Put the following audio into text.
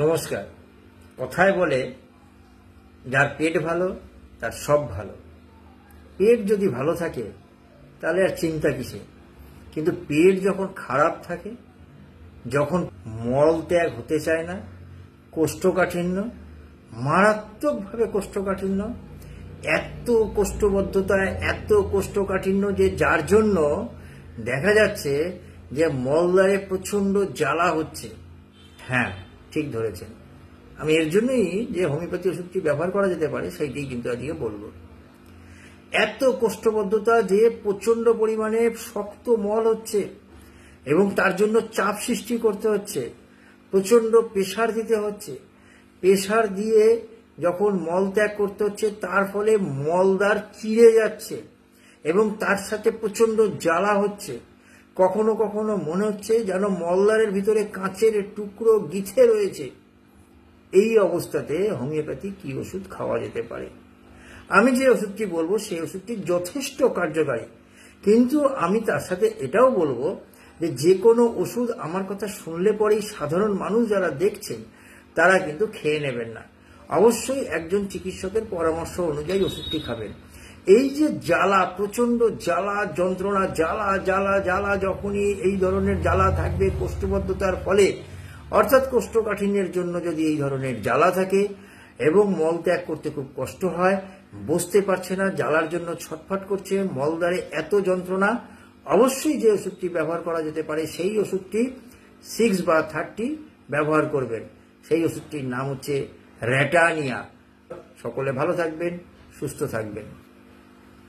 নমস্কার। কথায় বলে যার পেট ভালো তার সব ভালো। পেট যদি ভালো থাকে তাহলে আর চিন্তা কিসে, কিন্তু পেট যখন খারাপ থাকে, যখন মল ত্যাগ হতে চায় না, কোষ্ঠকাঠিন্য, মারাত্মকভাবে কোষ্ঠকাঠিন্য, এত কোষ্ঠবদ্ধতা, এত কোষ্ঠকাঠিন্য যে যার জন্য দেখা যাচ্ছে যে মলদ্বারে প্রচন্ড জ্বালা হচ্ছে। হ্যাঁ, ঠিক ধরেছেন। আমি এর জন্যই যে হোমিওপ্যাথি ওষুধটি ব্যবহার করা যেতে পারে সেইটি কিন্তু আজকে বলবো। এত কোষ্ঠবদ্ধতা যে প্রচন্ড পরিমাণে শক্ত মল হচ্ছে এবং তার জন্য চাপ সৃষ্টি করতে হচ্ছে, প্রচন্ড প্রেসার দিতে হচ্ছে। প্রেসার দিয়ে যখন মল ত্যাগ করতে হচ্ছে তার ফলে মলদ্বার চিড়ে যাচ্ছে এবং তার সাথে প্রচন্ড জ্বালা হচ্ছে। কখনো কখনো মনে হচ্ছে যেন মলদ্বারের ভিতরে কাঁচের টুকরো গিথে রয়েছে। এই অবস্থাতে হোমিওপ্যাথি কি ওষুধ খাওয়া যেতে পারে? আমি যে ওষুধটি বলবো সেই ওষুধটি যথেষ্ট কার্যকারী, কিন্তু আমি তার সাথে এটাও বলবো যে কোনো ওষুধ আমার কথা শুনলে পরেই সাধারণ মানুষ যারা দেখছেন তারা কিন্তু খেয়ে নেবেন না। অবশ্যই একজন চিকিৎসকের পরামর্শ অনুযায়ী ওষুধটি খাবেন। এই যে জ্বালা, প্রচন্ড জ্বালা যন্ত্রণা, জ্বালা জ্বালা জ্বালা, যখনই এই ধরনের জ্বালা থাকবে কোষ্ঠবদ্ধতার ফলে, অর্থাৎ কোষ্ঠকাঠিন্যের জন্য যদি এই ধরনের জ্বালা থাকে এবং মল ত্যাগ করতে খুব কষ্ট হয়, বসতে পারছে না, জ্বালার জন্য ছটফট করছে, মলদ্বারে এত যন্ত্রণা, অবশ্যই যে ওষুধটি ব্যবহার করা যেতে পারে সেই ওষুধটি 6 বা 30 ব্যবহার করবেন। সেই ওষুধটির নাম হচ্ছে র্যাটানিয়া। সকলে ভালো থাকবেন, সুস্থ থাকবেন।